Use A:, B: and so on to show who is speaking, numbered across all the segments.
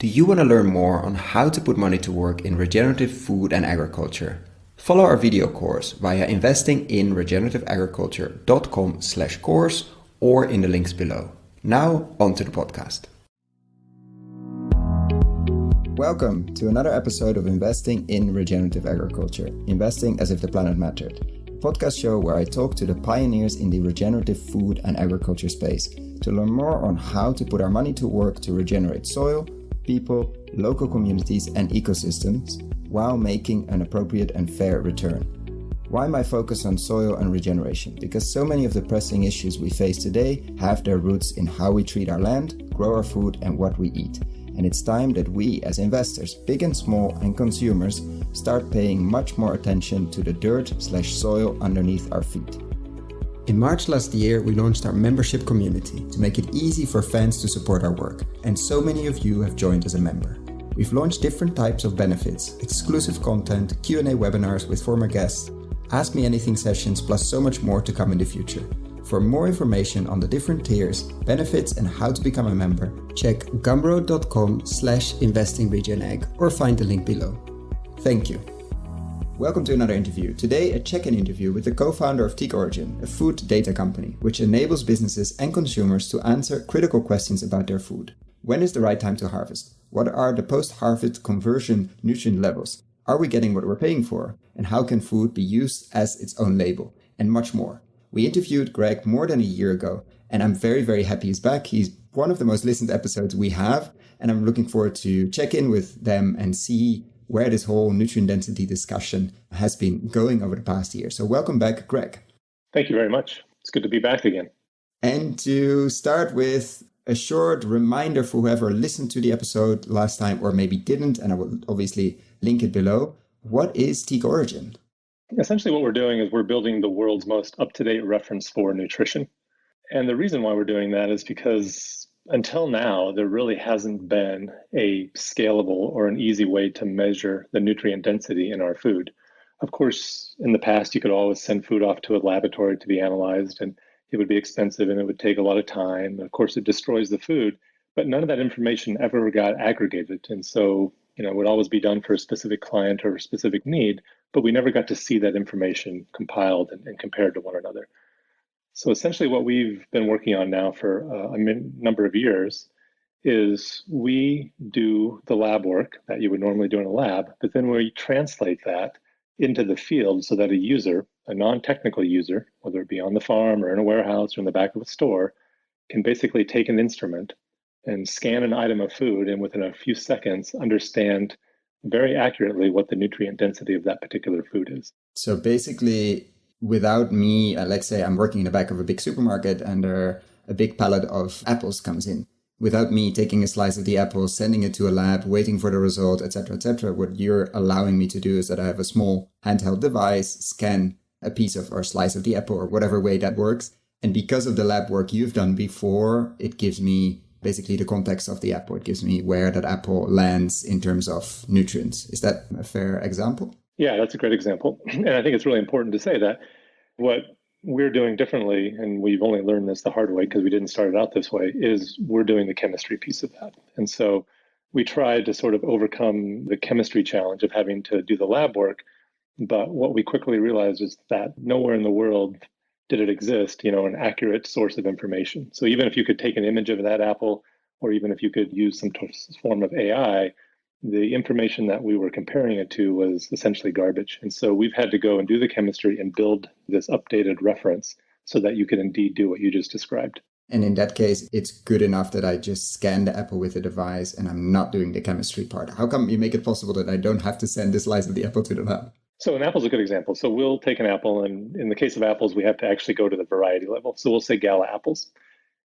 A: Do you want to learn more on how to put money to work in regenerative food and agriculture? Follow our video course via investinginregenerativeagriculture.com/course or in the links below. Now, on to the podcast. Welcome to another episode of Investing in Regenerative Agriculture, investing as if the planet mattered. A podcast show where I talk to the pioneers in the regenerative food and agriculture space to learn more on how to put our money to work to regenerate soil, people, local communities and ecosystems while making an appropriate and fair return. Why my focus on soil and regeneration? Because so many of the pressing issues we face today have their roots in how we treat our land, grow our food and what we eat. And it's time that we as investors, big and small, and consumers start paying much more attention to the dirt/soil underneath our feet. In March last year, we launched our membership community to make it easy for fans to support our work, and so many of you have joined as a member. We've launched different types of benefits, exclusive content, Q&A webinars with former guests, Ask Me Anything sessions, plus so much more to come in the future. For more information on the different tiers, benefits and how to become a member, check gumroad.com/investingregenag or find the link below. Thank you. Welcome to another interview. Today, a check-in interview with the co-founder of Teak Origin, a food data company, which enables businesses and consumers to answer critical questions about their food. When is the right time to harvest? What are the post-harvest conversion nutrient levels? Are we getting what we're paying for? And how can food be used as its own label? And much more. We interviewed Greg more than a year ago, and I'm very, very happy he's back. He's one of the most listened episodes we have, and I'm looking forward to check in with them and see where this whole nutrient density discussion has been going over the past year. So welcome back, Greg.
B: Thank you very much. It's good to be back again.
A: And to start with a short reminder for whoever listened to the episode last time or maybe didn't, and I will obviously link it below. What is Teak Origin?
B: Essentially what we're doing is we're building the world's most up-to-date reference for nutrition. And the reason why we're doing that is because until now, there really hasn't been a scalable or an easy way to measure the nutrient density in our food. Of course, in the past, you could always send food off to a laboratory to be analyzed, and it would be expensive and it would take a lot of time. Of course, it destroys the food, but none of that information ever got aggregated. And so, it would always be done for a specific client or a specific need, but we never got to see that information compiled and compared to one another. So essentially what we've been working on now for a number of years is we do the lab work that you would normally do in a lab, but then we translate that into the field so that a user, a non-technical user, whether it be on the farm or in a warehouse or in the back of a store, can basically take an instrument and scan an item of food and within a few seconds understand very accurately what the nutrient density of that particular food is.
A: So basically, without me, let's say I'm working in the back of a big supermarket and a big pallet of apples comes in. Without me taking a slice of the apple, sending it to a lab, waiting for the result, etc., what you're allowing me to do is that I have a small handheld device, scan a piece of or slice of the apple or whatever way that works. And because of the lab work you've done before, it gives me basically the context of the apple. It gives me where that apple lands in terms of nutrients. Is that a fair example?
B: Yeah, that's a great example. And I think it's really important to say that what we're doing differently, and we've only learned this the hard way because we didn't start it out this way, is we're doing the chemistry piece of that. And so we tried to sort of overcome the chemistry challenge of having to do the lab work. But what we quickly realized is that nowhere in the world did it exist, an accurate source of information. So even if you could take an image of that apple, or even if you could use some form of AI, the information that we were comparing it to was essentially garbage. And so we've had to go and do the chemistry and build this updated reference so that you can indeed do what you just described.
A: And in that case, it's good enough that I just scan the apple with the device and I'm not doing the chemistry part. How come you make it possible that I don't have to send the slice of the apple to the lab?
B: So an apple's a good example. So we'll take an apple, and in the case of apples, we have to actually go to the variety level. So we'll say gala apples,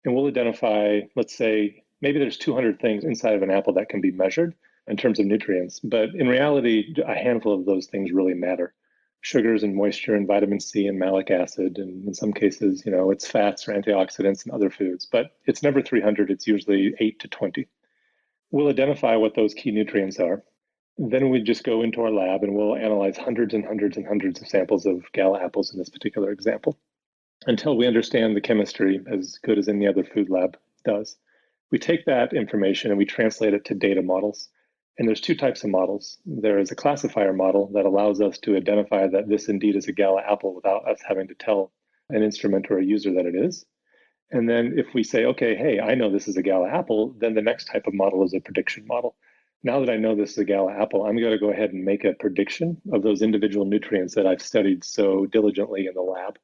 B: and we'll identify, let's say, maybe there's 200 things inside of an apple that can be measured in terms of nutrients. But in reality, a handful of those things really matter. Sugars and moisture and vitamin C and malic acid. And in some cases, it's fats or antioxidants and other foods. But it's never 300. It's usually 8 to 20. We'll identify what those key nutrients are. Then we just go into our lab and we'll analyze hundreds and hundreds and hundreds of samples of gala apples in this particular example until we understand the chemistry as good as any other food lab does. We take that information and we translate it to data models. And there's two types of models. There is a classifier model that allows us to identify that this indeed is a gala apple without us having to tell an instrument or a user that it is. And then if we say, okay, hey, I know this is a gala apple, then the next type of model is a prediction model. Now that I know this is a gala apple, I'm going to go ahead and make a prediction of those individual nutrients that I've studied so diligently in the lab.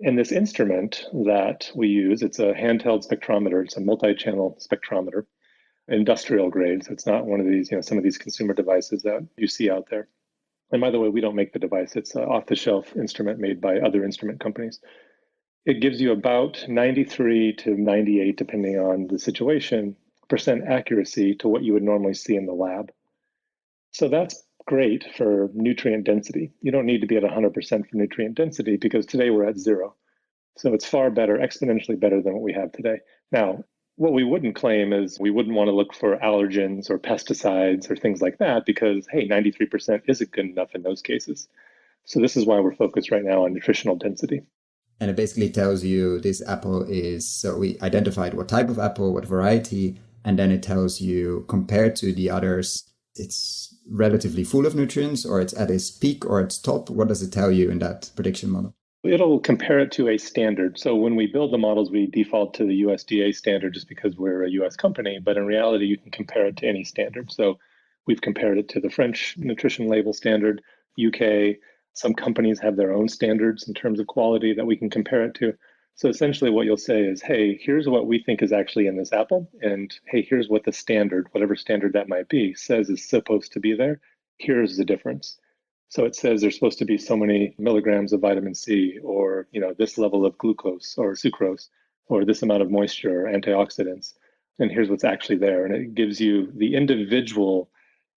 B: And this instrument that we use, it's a handheld spectrometer. It's a multi-channel spectrometer, industrial grade. So it's not one of these, some of these consumer devices that you see out there. And by the way, we don't make the device. It's an off-the-shelf instrument made by other instrument companies. It gives you about 93 to 98, depending on the situation, % accuracy to what you would normally see in the lab. So that's great for nutrient density. You don't need to be at 100% for nutrient density because today we're at 0. So it's far better, exponentially better than what we have today. Now, what we wouldn't claim is we wouldn't want to look for allergens or pesticides or things like that because, hey, 93% isn't good enough in those cases. So this is why we're focused right now on nutritional density.
A: And it basically tells you this apple is, so we identified what type of apple, what variety, and then it tells you compared to the others, it's relatively full of nutrients or it's at its peak or its top. What does it tell you in that prediction model?
B: It'll compare it to a standard. So when we build the models, we default to the USDA standard just because we're a US company, but in reality, you can compare it to any standard. So we've compared it to the French nutrition label standard, UK. Some companies have their own standards in terms of quality that we can compare it to. So essentially what you'll say is, hey, here's what we think is actually in this apple. And hey, here's what the standard, whatever standard that might be, says is supposed to be there. Here's the difference. So it says there's supposed to be so many milligrams of vitamin C, or this level of glucose or sucrose, or this amount of moisture or antioxidants. And here's what's actually there. And it gives you the individual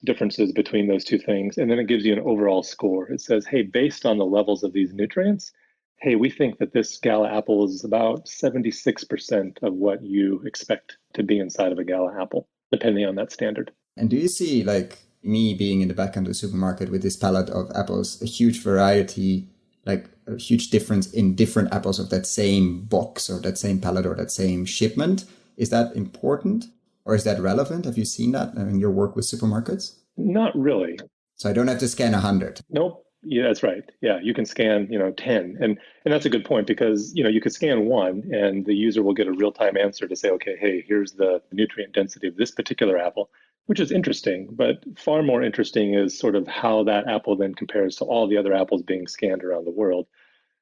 B: differences between those two things. And then it gives you an overall score. It says, hey, based on the levels of these nutrients, hey, we think that this gala apple is about 76% of what you expect to be inside of a gala apple, depending on that standard.
A: And do you see, like me being in the back end of the supermarket with this palette of apples, a huge variety, like a huge difference in different apples of that same box or that same palette or that same shipment? Is that important or is that relevant? Have you seen that in your work with supermarkets?
B: Not really.
A: So I don't have to scan 100.
B: Nope. Yeah, that's right. Yeah, you can scan, 10. And that's a good point because, you could scan 1 and the user will get a real-time answer to say, okay, hey, here's the nutrient density of this particular apple, which is interesting. But far more interesting is sort of how that apple then compares to all the other apples being scanned around the world.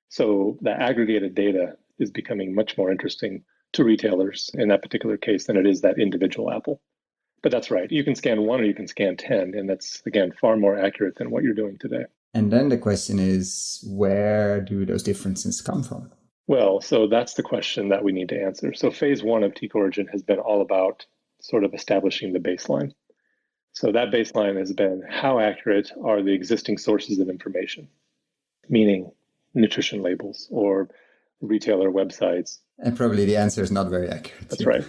B: So the aggregated data is becoming much more interesting to retailers in that particular case than it is that individual apple. But that's right. You can scan 1 or you can scan 10. And that's, again, far more accurate than what you're doing today.
A: And then the question is, where do those differences come from?
B: Well, so that's the question that we need to answer. So phase 1 of Teak Origin has been all about sort of establishing the baseline. So that baseline has been how accurate are the existing sources of information, meaning nutrition labels or retailer websites.
A: And probably the answer is not very accurate.
B: That's right.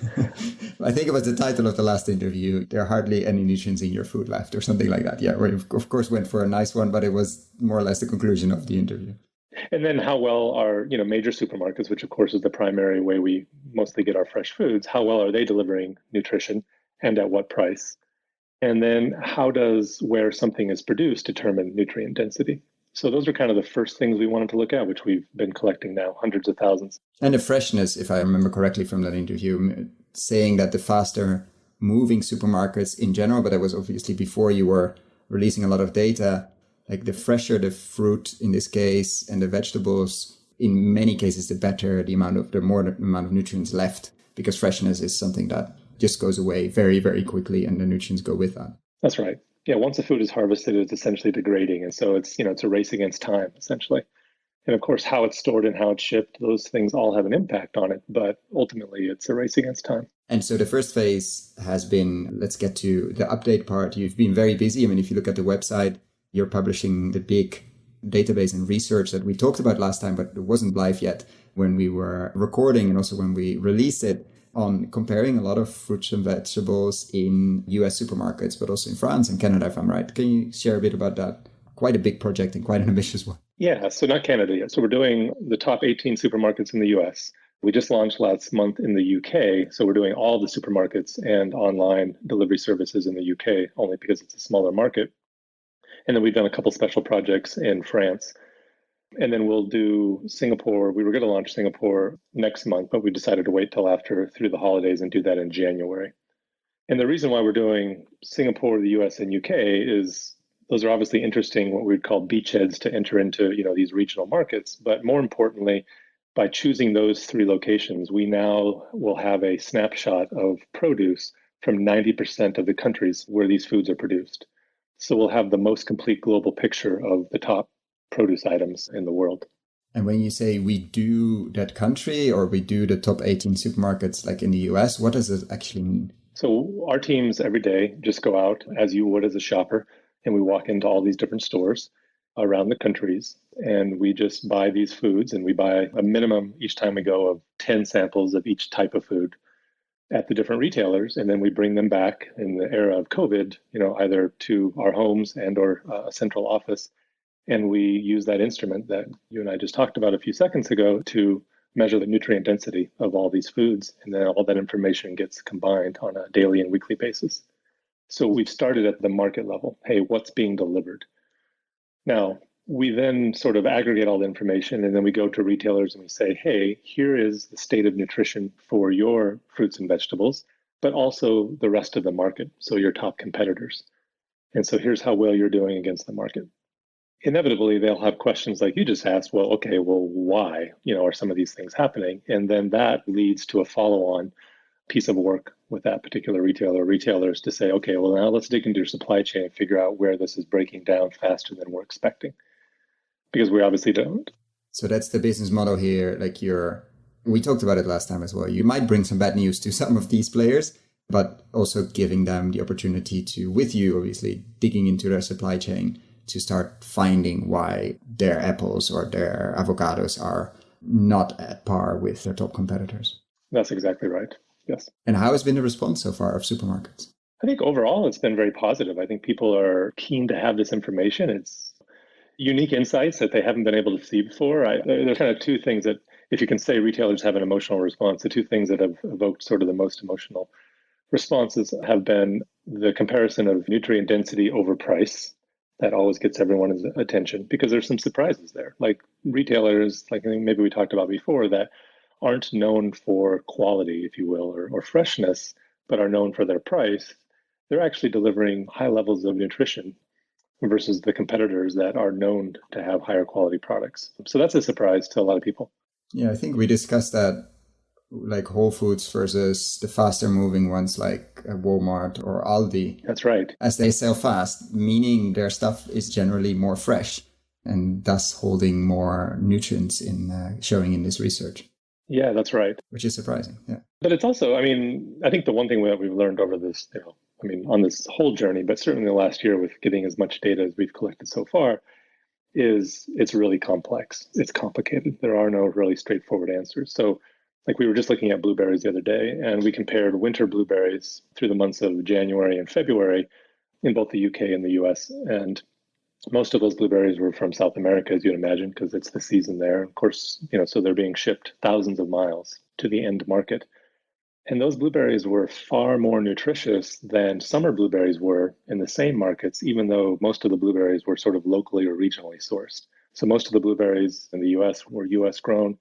A: I think it was the title of the last interview. There are hardly any nutrients in your food left or something like that. Yeah, we of course went for a nice one, but it was more or less the conclusion of the interview.
B: And then how well are, major supermarkets, which of course is the primary way we mostly get our fresh foods, how well are they delivering nutrition and at what price? And then how does where something is produced determine nutrient density? So those are kind of the first things we wanted to look at, which we've been collecting now, hundreds of thousands.
A: And the freshness, if I remember correctly from that interview, saying that the faster moving supermarkets in general, but that was obviously before you were releasing a lot of data, like the fresher the fruit in this case and the vegetables, in many cases, the better the more the amount of nutrients left, because freshness is something that just goes away very, very quickly and the nutrients go with that.
B: That's right. Yeah, once the food is harvested, it's essentially degrading. And so it's, it's a race against time, essentially. And of course, how it's stored and how it's shipped, those things all have an impact on it. But ultimately, it's a race against time.
A: And so the first phase has been, let's get to the update part. You've been very busy. I mean, if you look at the website, you're publishing the big database and research that we talked about last time, but it wasn't live yet when we were recording and also when we released it, on comparing a lot of fruits and vegetables in US supermarkets, but also in France and Canada, if I'm right. Can you share a bit about that? Quite a big project and quite an ambitious one.
B: Yeah, so not Canada yet. So we're doing the top 18 supermarkets in the US. We just launched last month in the UK. So we're doing all the supermarkets and online delivery services in the UK, only because it's a smaller market. And then we've done a couple special projects in France. And then we'll do Singapore. We were going to launch Singapore next month, but we decided to wait till after through the holidays and do that in January. And the reason why we're doing Singapore, the US, and UK is those are obviously interesting, what we'd call beachheads to enter into, these regional markets. But more importantly, by choosing those three locations, we now will have a snapshot of produce from 90% of the countries where these foods are produced. So we'll have the most complete global picture of the top produce items in the world.
A: And when you say we do that country or we do the top 18 supermarkets like in the US, what does it actually mean?
B: So our teams every day just go out as you would as a shopper, and we walk into all these different stores around the countries, and we just buy these foods, and we buy a minimum each time we go of 10 samples of each type of food at the different retailers, and then we bring them back in the era of COVID, either to our homes and or a central office. And we use that instrument that you and I just talked about a few seconds ago to measure the nutrient density of all these foods. And then all that information gets combined on a daily and weekly basis. So we've started at the market level. Hey, what's being delivered? Now, we then sort of aggregate all the information, and then we go to retailers and we say, hey, here is the state of nutrition for your fruits and vegetables, but also the rest of the market, so your top competitors. And so here's how well you're doing against the market. Inevitably, they'll have questions like you just asked, why, are some of these things happening? And then that leads to a follow-on piece of work with that particular retailer or retailers to say, okay, well, now let's dig into your supply chain and figure out where this is breaking down faster than we're expecting. Because we obviously don't.
A: So that's the business model here. We talked about it last time as well. You might bring some bad news to some of these players, but also giving them the opportunity to, with you, obviously, digging into their supply chain to start finding why their apples or their avocados are not at par with their top competitors.
B: That's exactly right. Yes.
A: And how has been the response so far of supermarkets?
B: I think overall it's been very positive. I think people are keen to have this information. It's unique insights that they haven't been able to see before. There's kind of two things that, if you can say retailers have an emotional response, the two things that have evoked sort of the most emotional responses have been the comparison of nutrient density over price. That always gets everyone's attention because there's some surprises there. Like retailers, like I think maybe we talked about before, that aren't known for quality, if you will, or freshness, but are known for their price. They're actually delivering high levels of nutrition versus the competitors that are known to have higher quality products. So that's a surprise to a lot of people.
A: Yeah, I think we discussed that, like Whole Foods versus the faster moving ones like Walmart or Aldi.
B: That's right.
A: As they sell fast, meaning their stuff is generally more fresh and thus holding more nutrients in showing in this research.
B: Yeah, that's right.
A: Which is surprising. Yeah.
B: But it's also, I think the one thing that we've learned over this, on this whole journey, but certainly the last year with getting as much data as we've collected so far, is it's really complex. It's complicated. There are no really straightforward answers. So like we were just looking at blueberries the other day, and we compared winter blueberries through the months of January and February in both the UK and the US. And most of those blueberries were from South America, as you'd imagine, because it's the season there. Of course, so they're being shipped thousands of miles to the end market. And those blueberries were far more nutritious than summer blueberries were in the same markets, even though most of the blueberries were sort of locally or regionally sourced. So most of the blueberries in the US were US grown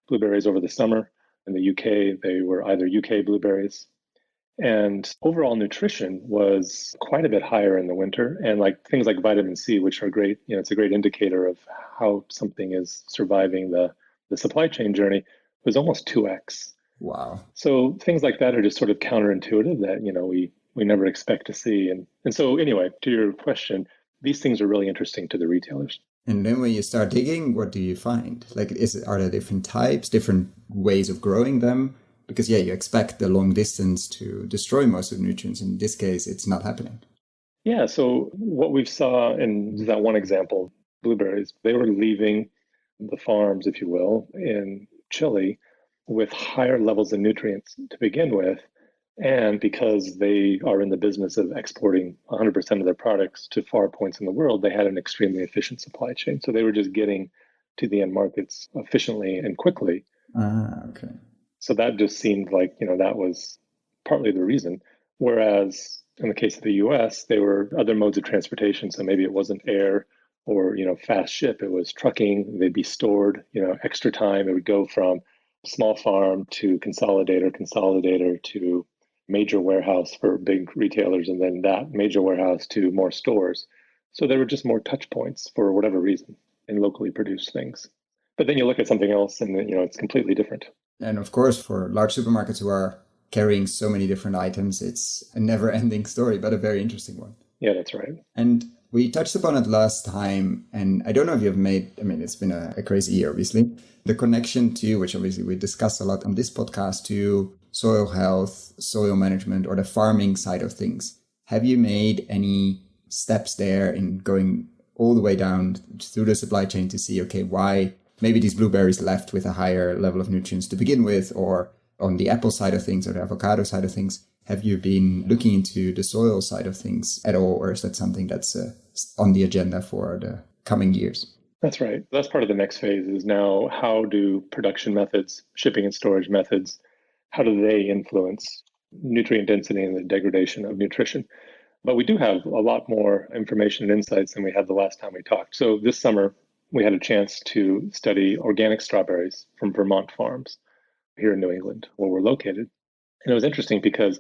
B: blueberries over the summer. In the UK, they were either UK blueberries. And overall nutrition was quite a bit higher in the winter. And like things like vitamin C, which are great, it's a great indicator of how something is surviving the supply chain journey, was almost 2x.
A: Wow.
B: So things like that are just sort of counterintuitive that, we never expect to see. And so anyway, to your question, these things are really interesting to the retailers.
A: And then when you start digging, what do you find? Like, are there different types, different ways of growing them? Because, you expect the long distance to destroy most of the nutrients. In this case, it's not happening.
B: Yeah, so what we saw in that one example, blueberries, they were leaving the farms, if you will, in Chile with higher levels of nutrients to begin with. And because they are in the business of exporting 100% of their products to far points in the world, they had an extremely efficient supply chain. So they were just getting to the end markets efficiently and quickly.
A: Ah, okay.
B: So that just seemed like, that was partly the reason. Whereas in the case of the US, there were other modes of transportation. So maybe it wasn't air or, fast ship, it was trucking. They'd be stored, extra time. It would go from small farm to consolidator to major warehouse for big retailers, and then that major warehouse to more stores. So there were just more touch points for whatever reason in locally produced things. But then you look at something else and, it's completely different.
A: And of course, for large supermarkets who are carrying so many different items, it's a never ending story, but a very interesting one.
B: Yeah, that's right.
A: And we touched upon it last time, and I don't know if you've made, it's been a crazy year, obviously, the connection to, which obviously we discussed a lot on this podcast, to soil health, soil management, or the farming side of things. Have you made any steps there in going all the way down through the supply chain to see, okay, why maybe these blueberries left with a higher level of nutrients to begin with, or on the apple side of things or the avocado side of things? Have you been looking into the soil side of things at all, or is that something that's on the agenda for the coming years?
B: That's right. That's part of the next phase is now how do production methods, shipping and storage methods, how do they influence nutrient density and the degradation of nutrition? But we do have a lot more information and insights than we had the last time we talked. So this summer, we had a chance to study organic strawberries from Vermont farms here in New England, where we're located. And it was interesting because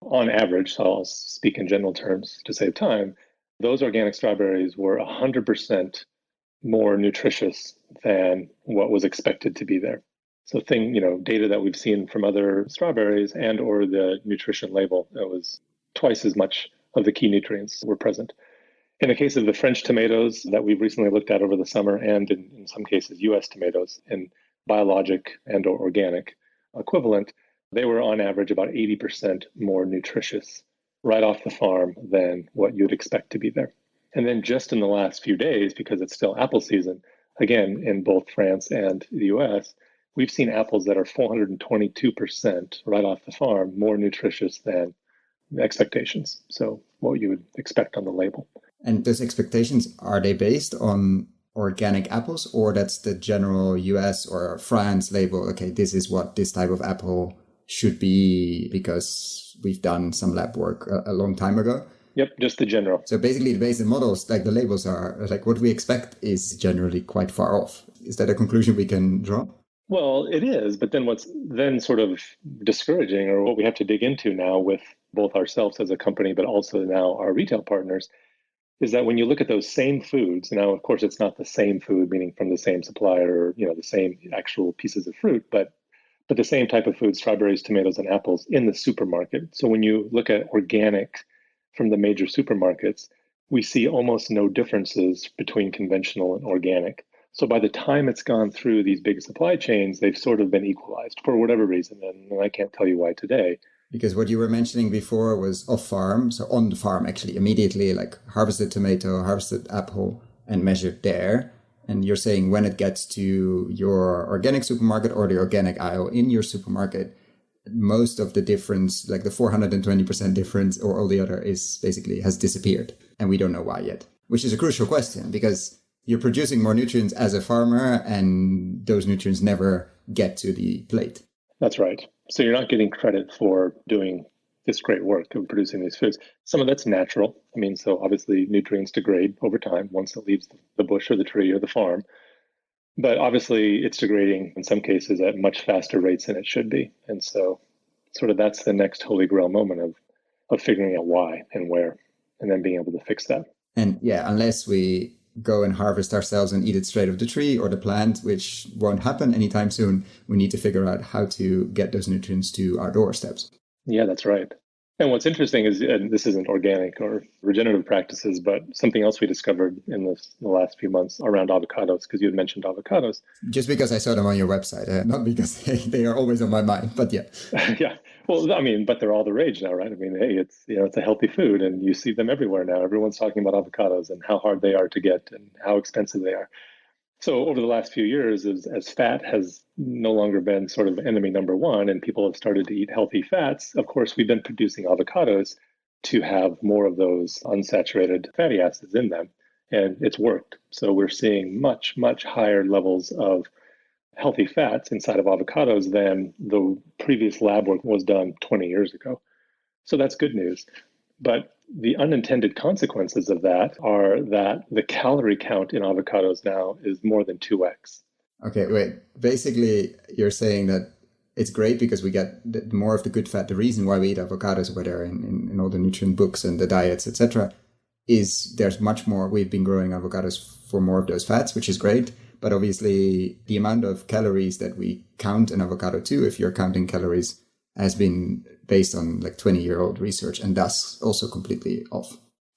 B: on average, so I'll speak in general terms to save time, those organic strawberries were 100% more nutritious than what was expected to be there. So data that we've seen from other strawberries and or the nutrition label, it was twice as much of the key nutrients were present. In the case of the French tomatoes that we've recently looked at over the summer, and in some cases US tomatoes in biologic and or organic equivalent, they were on average about 80% more nutritious right off the farm than what you'd expect to be there. And then just in the last few days, because it's still apple season, again, in both France and the US, we've seen apples that are 422% right off the farm more nutritious than expectations. So what you would expect on the label.
A: And those expectations, are they based on organic apples, or that's the general US or France label? Okay, this is what this type of apple should be because we've done some lab work a long time ago.
B: Yep, just the general.
A: So basically the basic models, like the labels are like what we expect is generally quite far off. Is that a conclusion we can draw?
B: Well, it is, but then what's then sort of discouraging, or what we have to dig into now with both ourselves as a company, but also now our retail partners, is that when you look at those same foods, now, of course, it's not the same food, meaning from the same supplier, or, the same actual pieces of fruit, but the same type of food, strawberries, tomatoes, and apples in the supermarket. So when you look at organic from the major supermarkets, we see almost no differences between conventional and organic. So by the time it's gone through these big supply chains, they've sort of been equalized for whatever reason. And I can't tell you why today.
A: Because what you were mentioning before was off farm, so on the farm actually immediately, like harvested tomato, harvested apple, and measured there. And you're saying when it gets to your organic supermarket or the organic aisle in your supermarket, most of the difference, like the 420% difference or all the other, is basically has disappeared. And we don't know why yet, which is a crucial question because you're producing more nutrients as a farmer and those nutrients never get to the plate.
B: That's right. So you're not getting credit for doing this great work of producing these foods. Some of that's natural. So obviously nutrients degrade over time once it leaves the bush or the tree or the farm. But obviously it's degrading in some cases at much faster rates than it should be. And so sort of that's the next holy grail moment of figuring out why and where, and then being able to fix that.
A: And yeah, unless we go and harvest ourselves and eat it straight off the tree or the plant, which won't happen anytime soon, we need to figure out how to get those nutrients to our doorsteps.
B: Yeah, that's right. And what's interesting is, and this isn't organic or regenerative practices, but something else we discovered in the last few months around avocados, because you had mentioned avocados.
A: Just because I saw them on your website, not because they are always on my mind, but yeah.
B: Yeah. Well, but they're all the rage now, right? Hey, it's a healthy food and you see them everywhere now. Everyone's talking about avocados and how hard they are to get and how expensive they are. So over the last few years, as fat has no longer been sort of enemy number one and people have started to eat healthy fats, of course, we've been producing avocados to have more of those unsaturated fatty acids in them. And it's worked. So we're seeing much, much higher levels of healthy fats inside of avocados than the previous lab work was done 20 years ago. So that's good news. But the unintended consequences of that are that the calorie count in avocados now is more than 2x.
A: Okay, wait. Basically, you're saying that it's great because we get more of the good fat. The reason why we eat avocados, whether in all the nutrient books and the diets, etc., is there's much more. We've been growing avocados for more of those fats, which is great. But obviously, the amount of calories that we count an avocado to, if you're counting calories, has been based on like 20-year-old research, and thus also completely off.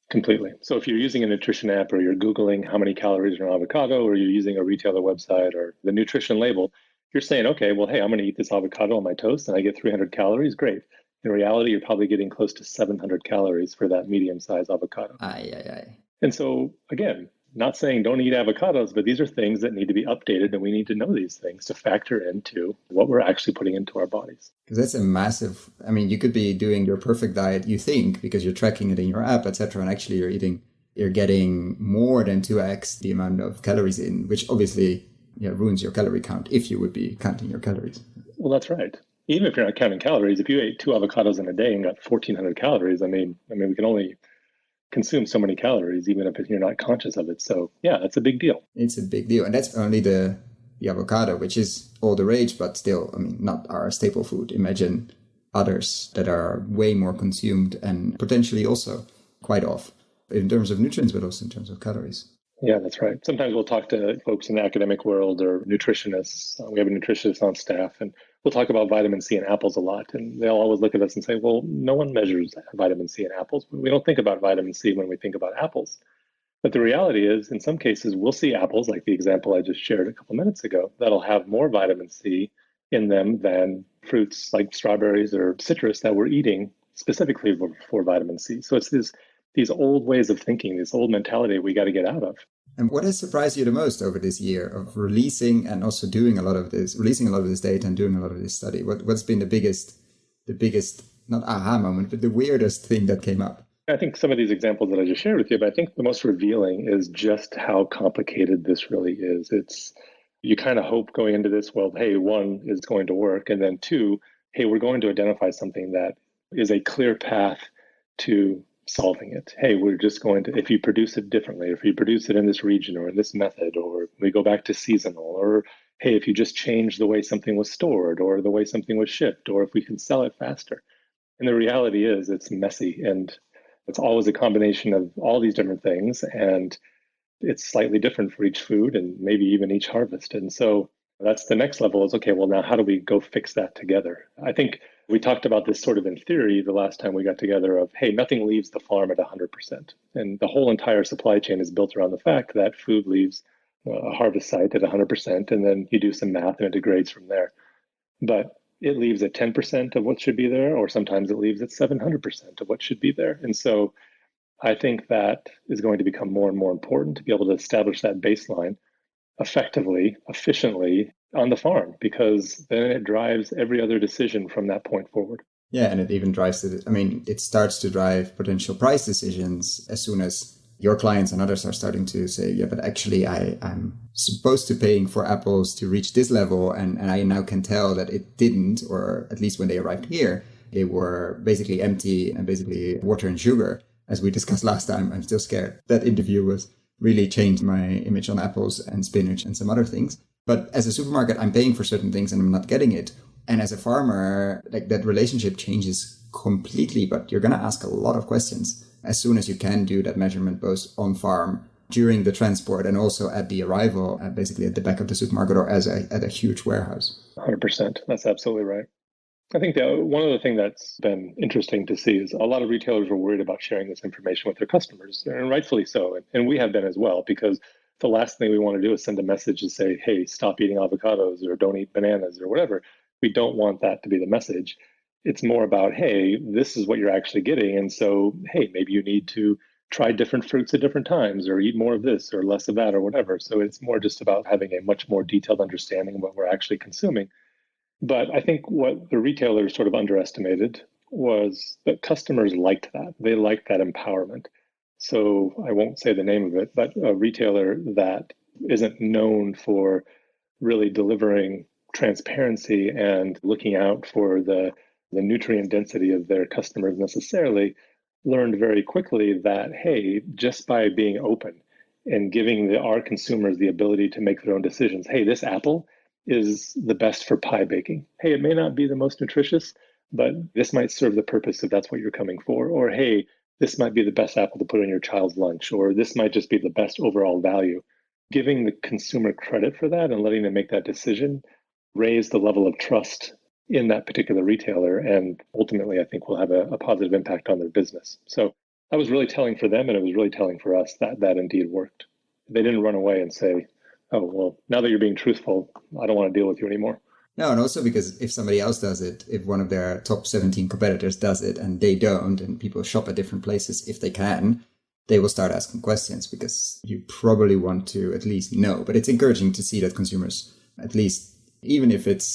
B: Completely. So if you're using a nutrition app or you're Googling how many calories are in an avocado, or you're using a retailer website or the nutrition label, you're saying, okay, well, hey, I'm going to eat this avocado on my toast and I get 300 calories. Great. In reality, you're probably getting close to 700 calories for that medium-sized avocado.
A: Aye.
B: And so, again, not saying don't eat avocados, but these are things that need to be updated, and we need to know these things to factor into what we're actually putting into our bodies.
A: Because that's a massive, I mean, you could be doing your perfect diet, you think, because you're tracking it in your app, etc., and actually you're getting more than 2x the amount of calories in, which obviously ruins your calorie count if you would be counting your calories.
B: Well, that's right. Even if you're not counting calories, if you ate 2 avocados in a day and got 1,400 calories, I mean, we can only consume so many calories, even if you're not conscious of it. So yeah, that's a big deal.
A: It's a big deal. And that's only the avocado, which is all the rage, but still, I mean, not our staple food. Imagine others that are way more consumed and potentially also quite off in terms of nutrients, but also in terms of calories.
B: Yeah, that's right. Sometimes we'll talk to folks in the academic world or nutritionists. We have a nutritionist on staff, and we'll talk about vitamin C in apples a lot. And they'll always look at us and say, well, no one measures vitamin C in apples. We don't think about vitamin C when we think about apples. But the reality is, in some cases, we'll see apples, like the example I just shared a couple minutes ago, that'll have more vitamin C in them than fruits like strawberries or citrus that we're eating specifically for vitamin C. So it's these old ways of thinking, this old mentality we got to get out of.
A: And what has surprised you the most over this year of releasing and also doing a lot of this, releasing a lot of this data and doing a lot of this study? What's been the biggest, not aha moment, but the weirdest thing that came up?
B: I think some of these examples that I just shared with you, but I think the most revealing is just how complicated this really is. You kind of hope going into this, well, hey, one, is going to work. And then two, hey, we're going to identify something that is a clear path to solving it. Hey, we're just going to, if you produce it differently, if you produce it in this region or in this method, or we go back to seasonal, or hey, if you just change the way something was stored or the way something was shipped, or if we can sell it faster. And the reality is it's messy, and it's always a combination of all these different things. And it's slightly different for each food and maybe even each harvest. And so that's the next level is, okay, well, now how do we go fix that together? I think we talked about this sort of in theory the last time we got together of, hey, nothing leaves the farm at 100%. And the whole entire supply chain is built around the fact that food leaves a harvest site at 100%, and then you do some math and it degrades from there. But it leaves at 10% of what should be there, or sometimes it leaves at 700% of what should be there. And so I think that is going to become more and more important to be able to establish that baseline effectively, efficiently on the farm, because then it drives every other decision from that point forward.
A: Yeah, and it even drives it starts to drive potential price decisions as soon as your clients and others are starting to say, yeah, but actually I'm supposed to paying for apples to reach this level, and I now can tell that it didn't, or at least when they arrived here, they were basically empty and basically water and sugar. As we discussed last time, I'm still scared. That interview really changed my image on apples and spinach and some other things. But as a supermarket, I'm paying for certain things and I'm not getting it. And as a farmer, like that relationship changes completely, but you're going to ask a lot of questions as soon as you can do that measurement, both on farm, during the transport, and also at the arrival, basically at the back of the supermarket or at a huge warehouse.
B: 100%. That's absolutely right. I think one other thing that's been interesting to see is a lot of retailers were worried about sharing this information with their customers, and rightfully so. And we have been as well, because the last thing we want to do is send a message and say, hey, stop eating avocados or don't eat bananas or whatever. We don't want that to be the message. It's more about, hey, this is what you're actually getting. And so, hey, maybe you need to try different fruits at different times or eat more of this or less of that or whatever. So it's more just about having a much more detailed understanding of what we're actually consuming. But I think what the retailers sort of underestimated was that customers liked that. They liked that empowerment. So I won't say the name of it, but a retailer that isn't known for really delivering transparency and looking out for the nutrient density of their customers necessarily, learned very quickly that, hey, just by being open and giving our consumers the ability to make their own decisions, hey, this apple is the best for pie baking. Hey, it may not be the most nutritious, but this might serve the purpose if that's what you're coming for. Or, hey, this might be the best apple to put on your child's lunch, or this might just be the best overall value. Giving the consumer credit for that and letting them make that decision raise the level of trust in that particular retailer. And ultimately, I think will have a positive impact on their business. So that was really telling for them, and it was really telling for us that indeed worked. They didn't run away and say, oh, well, now that you're being truthful, I don't want to deal with you anymore.
A: No, and also because if somebody else does it, if one of their top 17 competitors does it and they don't, and people shop at different places if they can, they will start asking questions because you probably want to at least know. But it's encouraging to see that consumers, at least, even if it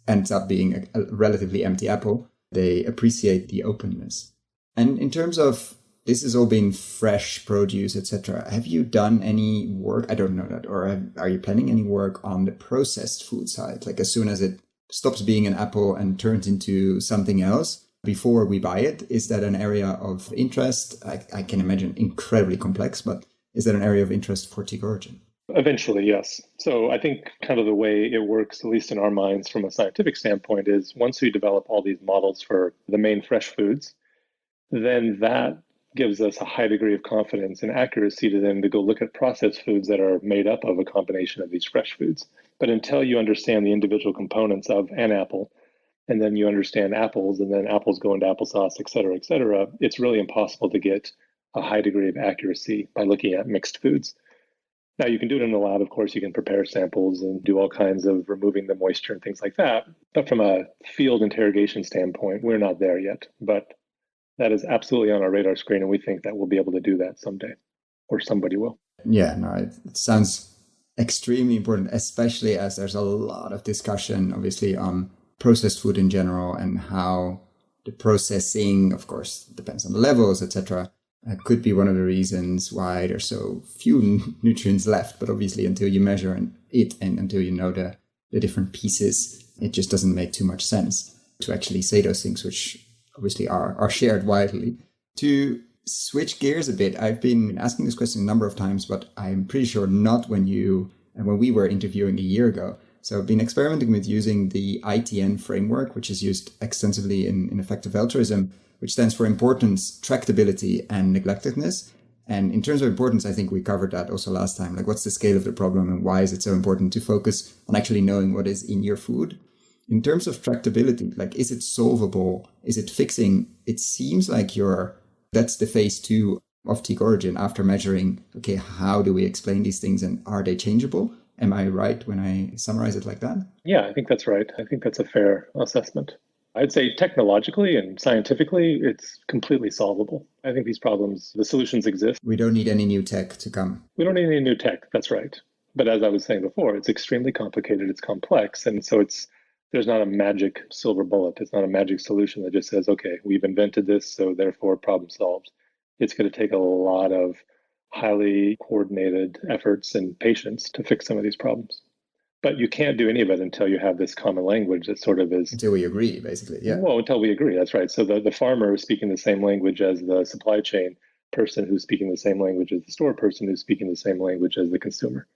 A: ends up being a relatively empty apple, they appreciate the openness. And in terms of this has all been fresh produce, etc. Have you done any work? I don't know that. Or are you planning any work on the processed food side? Like as soon as it stops being an apple and turns into something else before we buy it, is that an area of interest? I can imagine incredibly complex, but is that an area of interest for Teak Origin?
B: Eventually, yes. So I think kind of the way it works, at least in our minds from a scientific standpoint, is once we develop all these models for the main fresh foods, then that gives us a high degree of confidence and accuracy to then to go look at processed foods that are made up of a combination of these fresh foods. But until you understand the individual components of an apple, and then you understand apples, and then apples go into applesauce, et cetera, it's really impossible to get a high degree of accuracy by looking at mixed foods. Now, you can do it in the lab, of course. You can prepare samples and do all kinds of removing the moisture and things like that. But from a field interrogation standpoint, we're not there yet. But that is absolutely on our radar screen, and we think that we'll be able to do that someday, or somebody will.
A: Yeah, no, it sounds extremely important, especially as there's a lot of discussion, obviously, on processed food in general and how the processing, of course, depends on the levels, etc. Could be one of the reasons why there's so few nutrients left. But obviously, until you measure it and until you know the different pieces, it just doesn't make too much sense to actually say those things, which obviously are shared widely. To switch gears a bit, I've been asking this question a number of times, but I'm pretty sure not when we were interviewing a year ago. So I've been experimenting with using the ITN framework, which is used extensively in effective altruism, which stands for importance, tractability, and neglectedness. And in terms of importance, I think we covered that also last time. Like, what's the scale of the problem and why is it so important to focus on actually knowing what is in your food? In terms of tractability, like, is it solvable? Is it fixing? It seems like that's the phase 2 of Teak Origin after measuring, okay, how do we explain these things and are they changeable? Am I right when I summarize it like that?
B: Yeah, I think that's right. I think that's a fair assessment. I'd say technologically and scientifically, it's completely solvable. I think these problems, the solutions exist.
A: We don't need any new tech to come.
B: We don't need any new tech. That's right. But as I was saying before, it's extremely complicated. It's complex. And so there's not a magic silver bullet. It's not a magic solution that just says, okay, we've invented this, so therefore problem solved. It's going to take a lot of highly coordinated efforts and patience to fix some of these problems. But you can't do any of it until you have this common language that sort of is...
A: Until we agree, basically, yeah.
B: Well, until we agree, that's right. So the farmer is speaking the same language as the supply chain person who's speaking the same language as the store person who's speaking the same language as the consumer.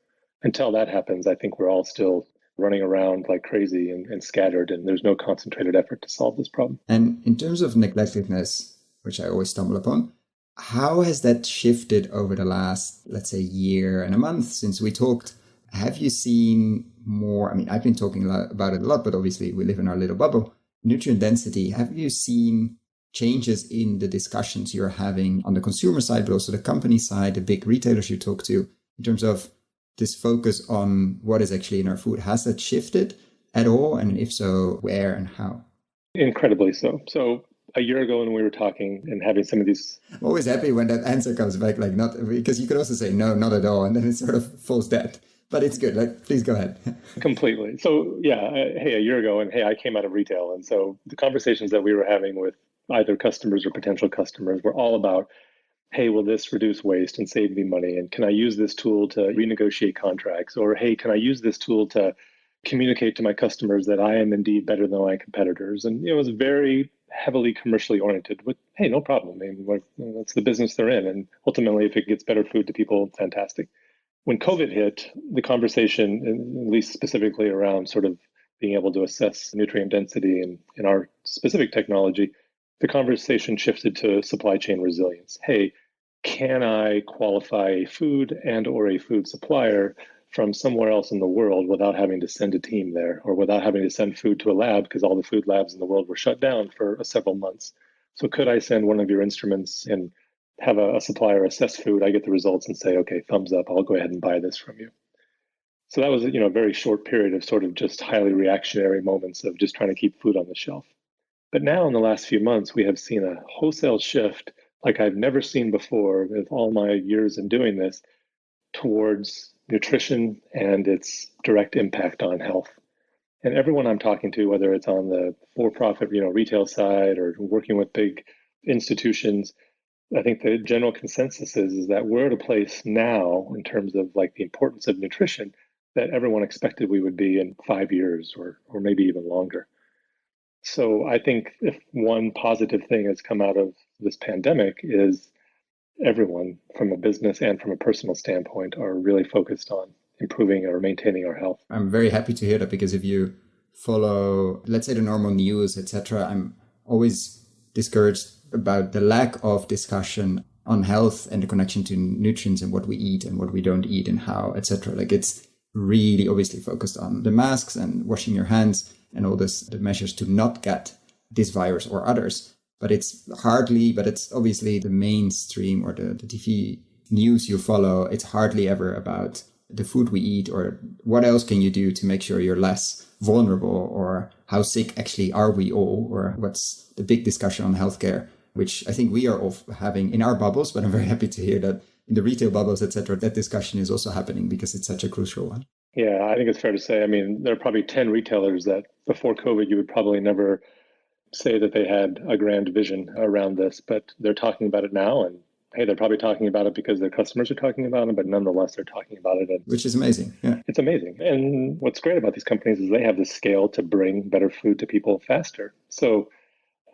B: Until that happens, I think we're all still running around like crazy and scattered, and there's no concentrated effort to solve this problem.
A: And in terms of neglectedness, which I always stumble upon, how has that shifted over the last, let's say, year and a month since we talked? Have you seen more? I mean, I've been talking about it a lot, but obviously we live in our little bubble. Nutrient density. Have you seen changes in the discussions you're having on the consumer side, but also the company side, the big retailers you talk to, in terms of this focus on what is actually in our food? Has that shifted at all? And if so, where and how?
B: Incredibly so. So a year ago when we were talking and having some of these...
A: I'm always happy when that answer comes back, like not, because you could also say, no, not at all. And then it sort of falls dead. But it's good. Like, please go ahead.
B: Completely. So yeah, hey, a year ago, and hey, I came out of retail. And so the conversations that we were having with either customers or potential customers were all about, hey, will this reduce waste and save me money? And can I use this tool to renegotiate contracts? Or hey, can I use this tool to communicate to my customers that I am indeed better than my competitors. And it was very heavily commercially oriented with, hey, no problem. I mean, that's the business they're in. And ultimately, if it gets better food to people, fantastic. When COVID hit, the conversation, at least specifically around sort of being able to assess nutrient density in our specific technology, the conversation shifted to supply chain resilience. Hey, can I qualify a food and or a food supplier from somewhere else in the world without having to send a team there or without having to send food to a lab because all the food labs in the world were shut down for several months? So could I send one of your instruments and have a supplier assess food? I get the results and say, okay, thumbs up, I'll go ahead and buy this from you. So that was, a very short period of sort of just highly reactionary moments of just trying to keep food on the shelf. But now in the last few months, we have seen a wholesale shift like I've never seen before with all my years in doing this towards nutrition and its direct impact on health. And everyone I'm talking to, whether it's on the for-profit, retail side or working with big institutions, I think the general consensus is that we're at a place now in terms of like the importance of nutrition that everyone expected we would be in 5 years or maybe even longer. So I think if one positive thing has come out of this pandemic is everyone from a business and from a personal standpoint are really focused on improving or maintaining our health.
A: I'm very happy to hear that, because if you follow, let's say, the normal news, etc., I'm always discouraged about the lack of discussion on health and the connection to nutrients and what we eat and what we don't eat and how, etc. Like, it's really obviously focused on the masks and washing your hands and all this, the measures to not get this virus or others. But it's obviously the mainstream or the TV news you follow. It's hardly ever about the food we eat or what else can you do to make sure you're less vulnerable, or how sick actually are we all, or what's the big discussion on healthcare, which I think we are all having in our bubbles. But I'm very happy to hear that in the retail bubbles, etc., that discussion is also happening because it's such a crucial one.
B: Yeah, I think it's fair to say. I mean, there are probably 10 retailers that before COVID, you would probably never say that they had a grand vision around this, but they're talking about it now. And hey, they're probably talking about it because their customers are talking about it, but nonetheless, they're talking about it. And
A: which is amazing. Yeah,
B: it's amazing. And what's great about these companies is they have the scale to bring better food to people faster. So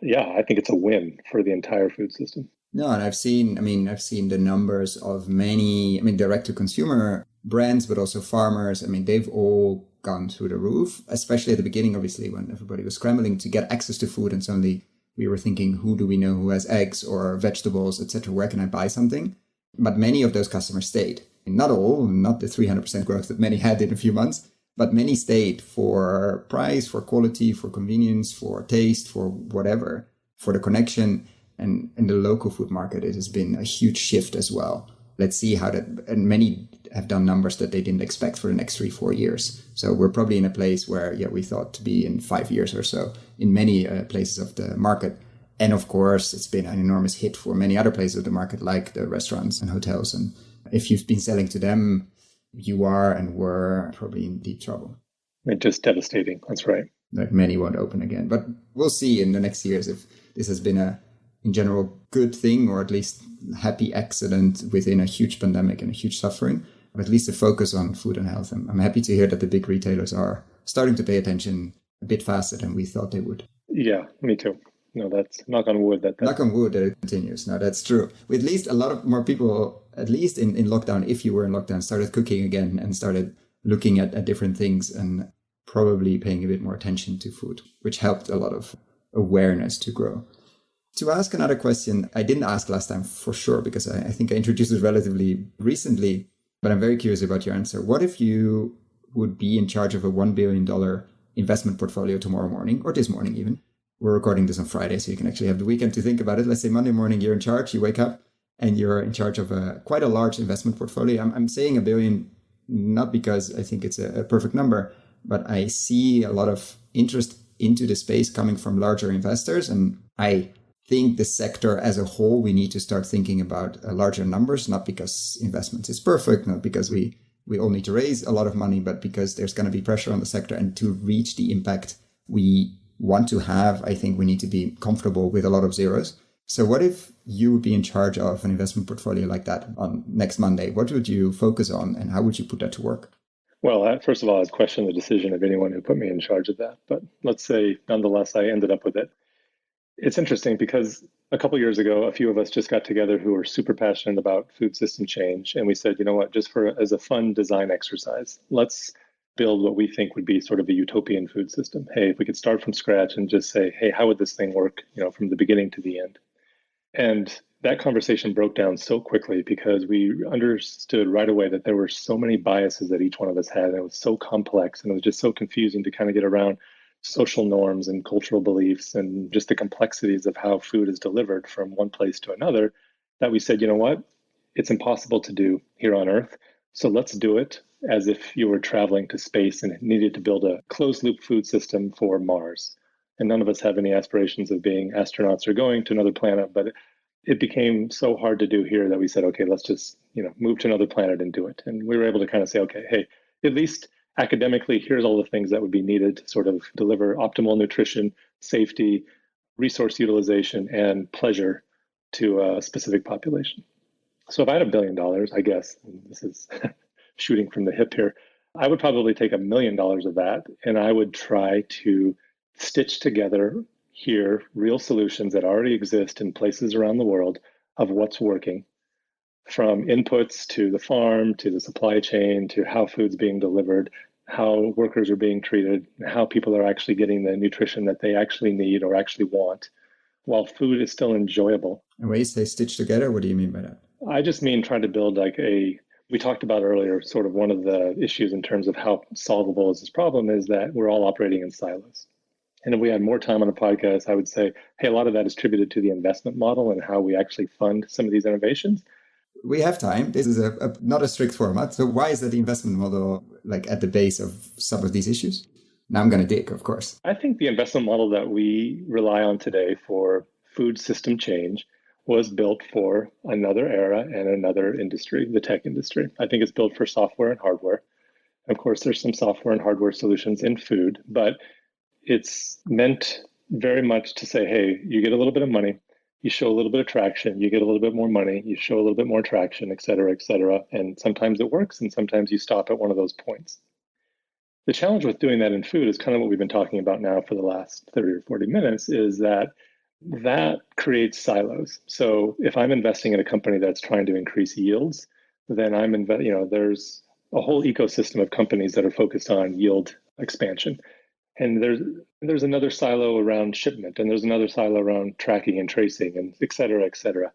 B: yeah, I think it's a win for the entire food system.
A: No, and I've seen the numbers of many, direct to consumer brands, but also farmers. They've all gone through the roof, especially at the beginning, obviously, when everybody was scrambling to get access to food. And suddenly we were thinking, who do we know who has eggs or vegetables, etc.? Where can I buy something? But many of those customers stayed. Not all, not the 300% growth that many had in a few months, but many stayed for price, for quality, for convenience, for taste, for whatever, for the connection. And in the local food market, it has been a huge shift as well. Let's see how that, and many have done numbers that they didn't expect for the next 3-4 years. So we're probably in a place where, we thought to be in 5 years or so in many places of the market. And of course, it's been an enormous hit for many other places of the market, like the restaurants and hotels. And if you've been selling to them, you are and were probably in deep trouble.
B: It's just devastating. That's right.
A: Like, many won't open again. But we'll see in the next years if this has been in general, good thing, or at least happy accident within a huge pandemic and a huge suffering, but at least a focus on food and health. I'm happy to hear that the big retailers are starting to pay attention a bit faster than we thought they would.
B: Yeah, me too. No, that's knock on wood.
A: Knock on wood that it continues. No, that's true. At least a lot of more people, at least in lockdown, if you were in lockdown, started cooking again and started looking at different things and probably paying a bit more attention to food, which helped a lot of awareness to grow. To ask another question, I didn't ask last time for sure, because I think I introduced it relatively recently, but I'm very curious about your answer. What if you would be in charge of a $1 billion investment portfolio tomorrow morning, or this morning even? We're recording this on Friday, so you can actually have the weekend to think about it. Let's say Monday morning, you're in charge, you wake up and you're in charge of quite a large investment portfolio. I'm saying $1 billion, not because I think it's a perfect number, but I see a lot of interest into the space coming from larger investors. And I think the sector as a whole, we need to start thinking about larger numbers, not because investments is perfect, not because we all need to raise a lot of money, but because there's going to be pressure on the sector. And to reach the impact we want to have, I think we need to be comfortable with a lot of zeros. So what if you would be in charge of an investment portfolio like that on next Monday? What would you focus on and how would you put that to work?
B: Well, first of all, I'd question the decision of anyone who put me in charge of that. But let's say, nonetheless, I ended up with it. It's interesting because a couple of years ago, a few of us just got together who were super passionate about food system change. And we said, you know what, just for as a fun design exercise, let's build what we think would be sort of a utopian food system. Hey, if we could start from scratch and just say, hey, how would this thing work, from the beginning to the end? And that conversation broke down so quickly because we understood right away that there were so many biases that each one of us had. And it was so complex and it was just so confusing to kind of get around social norms and cultural beliefs and just the complexities of how food is delivered from one place to another that we said, you know what? It's impossible to do here on Earth. So let's do it as if you were traveling to space and needed to build a closed loop food system for Mars. And none of us have any aspirations of being astronauts or going to another planet, but it became so hard to do here that we said, okay, let's just, move to another planet and do it. And we were able to kind of say, okay, hey, at least academically, here's all the things that would be needed to sort of deliver optimal nutrition, safety, resource utilization, and pleasure to a specific population. So if I had $1 billion, I guess, and this is shooting from the hip here, I would probably take $1 million of that and I would try to stitch together here real solutions that already exist in places around the world of what's working, from inputs to the farm, to the supply chain, to how food's being delivered, how workers are being treated, how people are actually getting the nutrition that they actually need or actually want, while food is still enjoyable.
A: And when you say stitch together, what do you mean by that?
B: I just mean trying to build we talked about earlier, sort of one of the issues in terms of how solvable is this problem is that we're all operating in silos. And if we had more time on the podcast, I would say, hey, a lot of that is attributed to the investment model and how we actually fund some of these innovations.
A: We have time. This is not a strict format. So why is that the investment model at the base of some of these issues? Now I'm going to dig, of course.
B: I think the investment model that we rely on today for food system change was built for another era and another industry, the tech industry. I think it's built for software and hardware. Of course, there's some software and hardware solutions in food, but it's meant very much to say, hey, you get a little bit of money, you show a little bit of traction, you get a little bit more money, you show a little bit more traction, et cetera, et cetera. And sometimes it works, and sometimes you stop at one of those points. The challenge with doing that in food is kind of what we've been talking about now for the last 30 or 40 minutes, is that creates silos. So if I'm investing in a company that's trying to increase yields, then there's a whole ecosystem of companies that are focused on yield expansion. And there's another silo around shipment, and there's another silo around tracking and tracing, and et cetera, et cetera.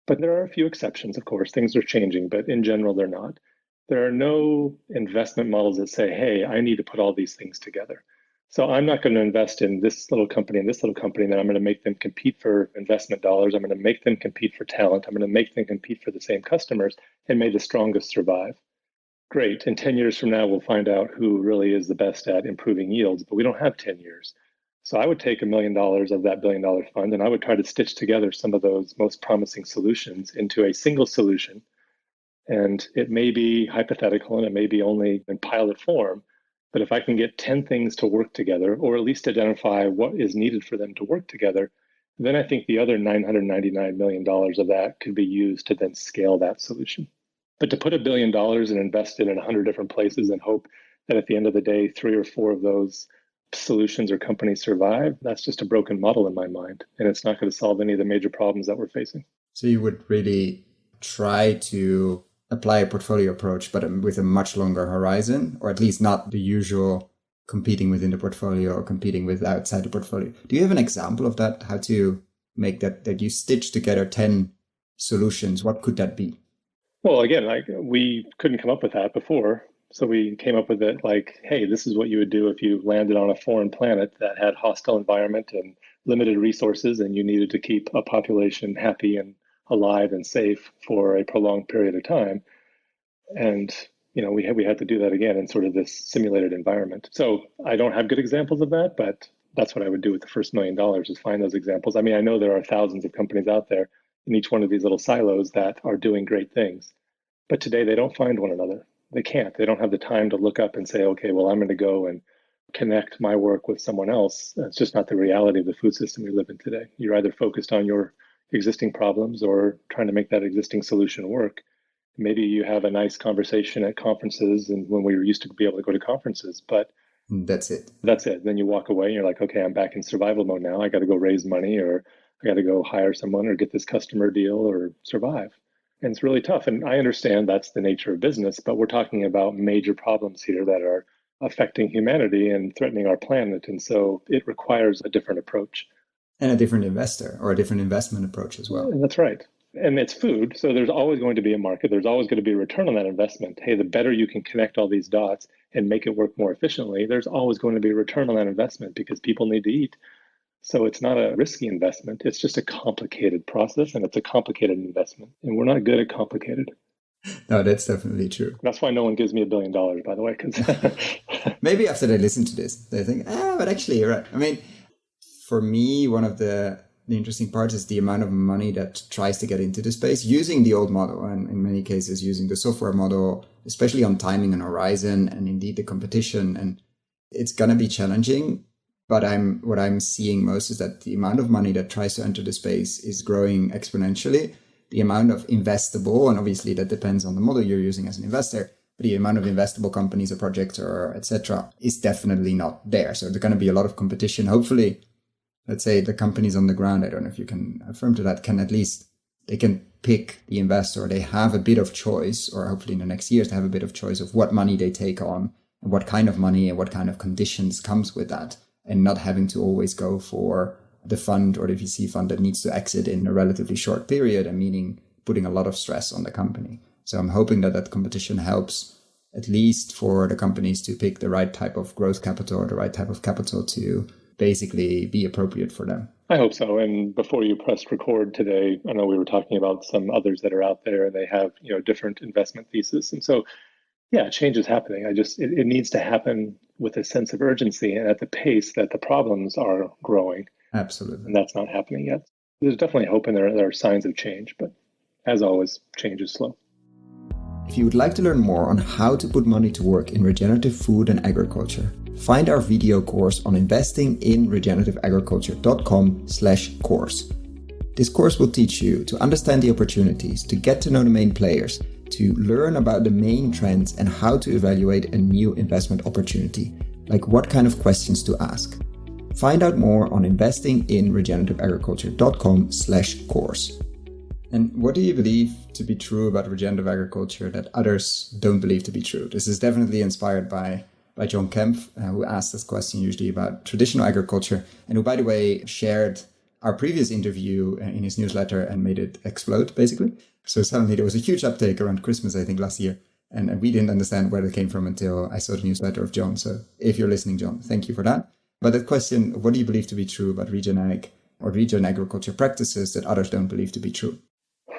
B: But there are a few exceptions, of course. Things are changing, but in general, they're not. There are no investment models that say, hey, I need to put all these things together. So I'm not going to invest in this little company and this little company, and then I'm going to make them compete for investment dollars. I'm going to make them compete for talent. I'm going to make them compete for the same customers, and may the strongest survive. Great. In 10 years from now, we'll find out who really is the best at improving yields, but we don't have 10 years. So I would take $1 million of that $1 billion fund, and I would try to stitch together some of those most promising solutions into a single solution. And it may be hypothetical and it may be only in pilot form, but if I can get 10 things to work together, or at least identify what is needed for them to work together, then I think the other $999 million of that could be used to then scale that solution. But to put $1 billion and invest it in 100 different places and hope that at the end of the day, 3 or 4 of those solutions or companies survive, that's just a broken model in my mind. And it's not going to solve any of the major problems that we're facing.
A: So you would really try to apply a portfolio approach, but with a much longer horizon, or at least not the usual competing within the portfolio or competing with outside the portfolio. Do you have an example of that? How to make that you stitch together 10 solutions? What could that be?
B: Well, again, we couldn't come up with that before. So we came up with it like, hey, this is what you would do if you landed on a foreign planet that had hostile environment and limited resources, and you needed to keep a population happy and alive and safe for a prolonged period of time. And we had to do that again in sort of this simulated environment. So I don't have good examples of that, but that's what I would do with the first $1 million, is find those examples. I mean, I know there are thousands of companies out there in each one of these little silos that are doing great things, but today they don't find one another. They can't. They don't have the time to look up and say, okay, well, I'm going to go and connect my work with someone else. That's just not the reality of the food system we live in today. You're either focused on your existing problems or trying to make that existing solution work. Maybe you have a nice conversation at conferences and when we used to be able to go to conferences, but
A: that's it.
B: That's it. Then you walk away and you're like, okay, I'm back in survival mode now. I got to go raise money or I got to go hire someone or get this customer deal or survive. And it's really tough. And I understand that's the nature of business, but we're talking about major problems here that are affecting humanity and threatening our planet. And so it requires a different approach.
A: And a different investor or a different investment approach as well.
B: And that's right. And it's food. So there's always going to be a market. There's always going to be a return on that investment. Hey, the better you can connect all these dots and make it work more efficiently, there's always going to be a return on that investment because people need to eat. So it's not a risky investment. It's just a complicated process and it's a complicated investment. And we're not good at complicated.
A: No, that's definitely true.
B: That's why no one gives me $1 billion, by the way. Because
A: maybe after they listen to this, they think, but actually you're right. I mean, for me, one of the interesting parts is the amount of money that tries to get into the space using the old model, and in many cases using the software model, especially on timing and horizon and indeed the competition. And it's going to be challenging. But what I'm seeing most is that the amount of money that tries to enter the space is growing exponentially. The amount of investable, and obviously that depends on the model you're using as an investor, but the amount of investable companies or projects or etc. is definitely not there. So there's going to be a lot of competition. Hopefully, let's say the companies on the ground, I don't know if you can affirm to that, can at least, they can pick the investor. They have a bit of choice, or hopefully in the next years, they have a bit of choice of what money they take on and what kind of money and what kind of conditions comes with that, and not having to always go for the fund or the VC fund that needs to exit in a relatively short period, and meaning putting a lot of stress on the company. So I'm hoping that competition helps at least for the companies to pick the right type of growth capital or the right type of capital to basically be appropriate for them.
B: I hope so. And before you pressed record today, I know we were talking about some others that are out there and they have, different investment thesis. And so, yeah, change is happening. It needs to happen with a sense of urgency and at the pace that the problems are growing.
A: Absolutely.
B: And that's not happening yet. There's definitely hope and there are signs of change, but as always, change is slow.
A: If you would like to learn more on how to put money to work in regenerative food and agriculture, find our video course on investing in regenerativeagriculture.com/course. This course will teach you to understand the opportunities, to get to know the main players, to learn about the main trends and how to evaluate a new investment opportunity, like what kind of questions to ask. Find out more on investinginregenerativeagriculture.com/course. And what do you believe to be true about regenerative agriculture that others don't believe to be true? This is definitely inspired by John Kempf, who asked this question usually about traditional agriculture, and who, by the way, shared our previous interview in his newsletter and made it explode, basically. So suddenly there was a huge uptake around Christmas, I think, last year. And we didn't understand where it came from until I saw the newsletter of John. So if you're listening, John, thank you for that. But that question, what do you believe to be true about regen ag or regen agriculture practices that others don't believe to be true?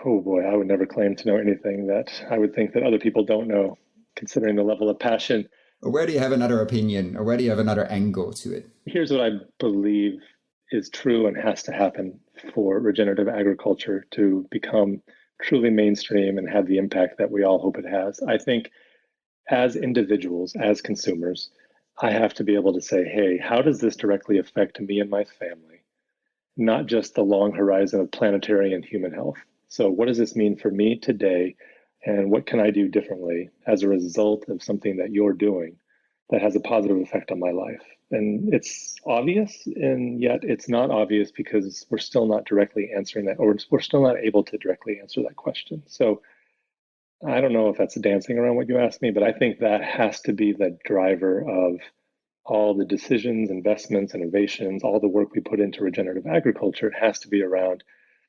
B: Oh boy, I would never claim to know anything that I would think that other people don't know, considering the level of passion.
A: Or where do you have another opinion, or where do you have another angle to it?
B: Here's what I believe is true and has to happen for regenerative agriculture to become truly mainstream and have the impact that we all hope it has. I think as individuals, as consumers, I have to be able to say, hey, how does this directly affect me and my family? Not just the long horizon of planetary and human health. So what does this mean for me today? And what can I do differently as a result of something that you're doing that has a positive effect on my life? And it's obvious, and yet it's not obvious because we're still not directly answering that, or we're still not able to directly answer that question. So I don't know if that's dancing around what you asked me, but I think that has to be the driver of all the decisions, investments, innovations, all the work we put into regenerative agriculture. It has to be around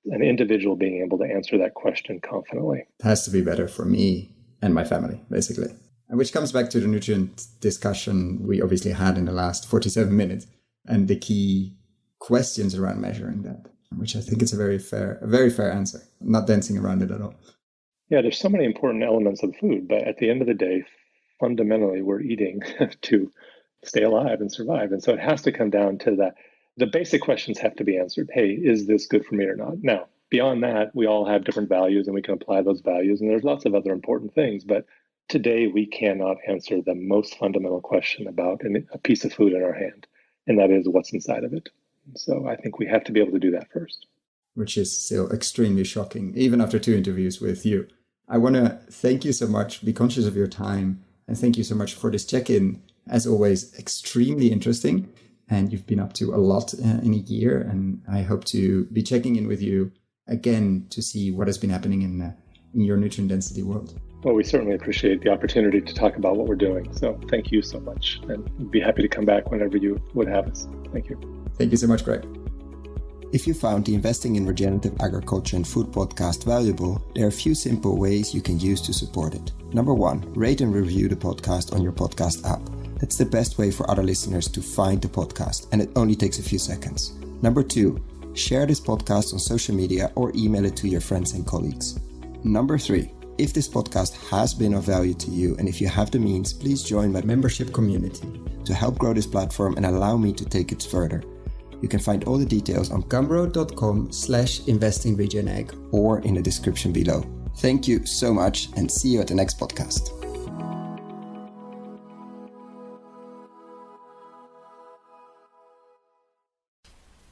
B: an individual being able to answer that question confidently.
A: It has to be better for me and my family, basically. And which comes back to the nutrient discussion we obviously had in the last 47 minutes and the key questions around measuring that, which I think is a very fair answer. I'm not dancing around it at all.
B: Yeah, there's so many important elements of food, but at the end of the day, fundamentally, we're eating to stay alive and survive. And so it has to come down to that. The basic questions have to be answered. Hey, is this good for me or not? Now, beyond that, we all have different values and we can apply those values. And there's lots of other important things. But today, we cannot answer the most fundamental question about a piece of food in our hand. And that is what's inside of it. So I think we have to be able to do that first.
A: Which is still extremely shocking. Even after 2 interviews with you, I want to thank you so much, be conscious of your time, and thank you so much for this check-in. As always, extremely interesting. And you've been up to a lot in a year, and I hope to be checking in with you again to see what has been happening in your nutrient density world.
B: Well, we certainly appreciate the opportunity to talk about what we're doing. So thank you so much, and we'd be happy to come back whenever you would have us. Thank you.
A: Thank you so much, Greg. If you found the Investing in Regenerative Agriculture and Food podcast valuable, there are a few simple ways you can use to support it. Number 1, rate and review the podcast on your podcast app. That's the best way for other listeners to find the podcast, and it only takes a few seconds. Number 2, share this podcast on social media or email it to your friends and colleagues. Number 3, if this podcast has been of value to you and if you have the means, please join my membership community to help grow this platform and allow me to take it further. You can find all the details on gumroad.com/investingregenag or in the description below. Thank you so much and see you at the next podcast.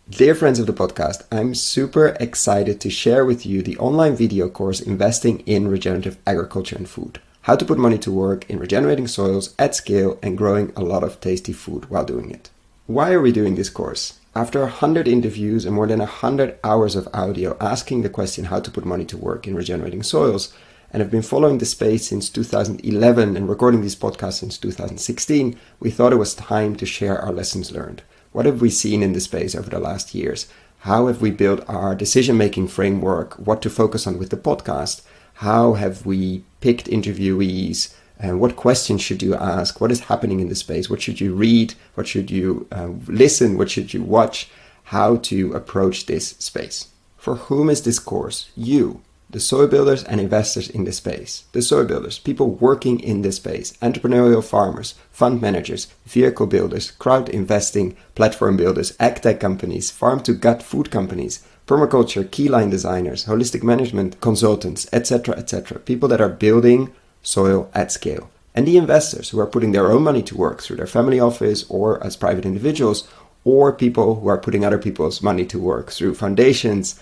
A: Dear friends of the podcast, I'm super excited to share with you the online video course Investing in Regenerative Agriculture and Food. How to put money to work in regenerating soils at scale and growing a lot of tasty food while doing it. Why are we doing this course? After 100 interviews and more than 100 hours of audio asking the question how to put money to work in regenerating soils, and have been following the space since 2011 and recording these podcasts since 2016, we thought it was time to share our lessons learned. What have we seen in the space over the last years? How have we built our decision-making framework? What to focus on with the podcast? How have we picked interviewees? And what questions should you ask? What is happening in the space? What should you read? What should you listen? What should you watch? How to approach this space? For whom is this course? You, the soil builders and investors in this space. The soil builders, people working in this space, entrepreneurial farmers, fund managers, vehicle builders, crowd investing, platform builders, ag-tech companies, farm-to-gut food companies, permaculture, keyline designers, holistic management consultants, etc., etc. People that are building soil at scale. And the investors who are putting their own money to work through their family office or as private individuals, or people who are putting other people's money to work through foundations,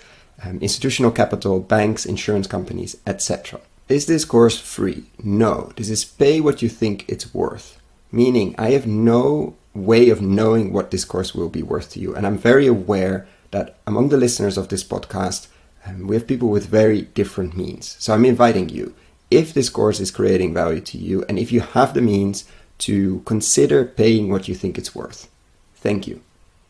A: institutional capital, banks, insurance companies, etc. Is this course free? No. This is pay what you think it's worth. Meaning I have no way of knowing what this course will be worth to you. And I'm very aware that among the listeners of this podcast, we have people with very different means. So I'm inviting you, if this course is creating value to you and if you have the means, to consider paying what you think it's worth. Thank you.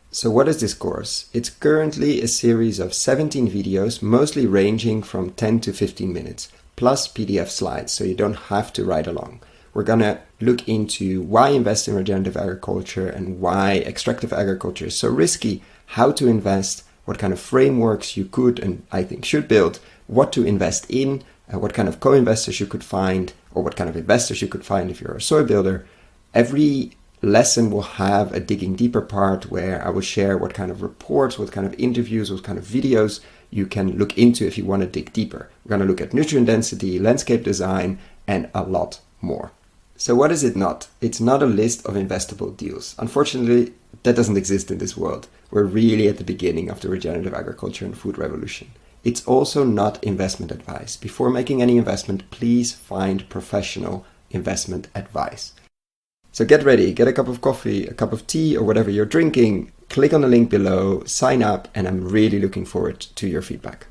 A: So what is this course? It's currently a series of 17 videos, mostly ranging from 10 to 15 minutes, plus PDF slides, so you don't have to ride along. We're going to look into why invest in regenerative agriculture and why extractive agriculture is so risky, how to invest, what kind of frameworks you could and I think should build, what to invest in, what kind of co-investors you could find, or what kind of investors you could find if you're a soil builder. Every lesson will have a digging deeper part where I will share what kind of reports, what kind of interviews, what kind of videos you can look into if you want to dig deeper. We're going to look at nutrient density, landscape design, and a lot more. So what is it not? It's not a list of investable deals. Unfortunately, that doesn't exist in this world. We're really at the beginning of the regenerative agriculture and food revolution. It's also not investment advice. Before making any investment, please find professional investment advice. So get ready, get a cup of coffee, a cup of tea, or whatever you're drinking. Click on the link below, sign up, and I'm really looking forward to your feedback.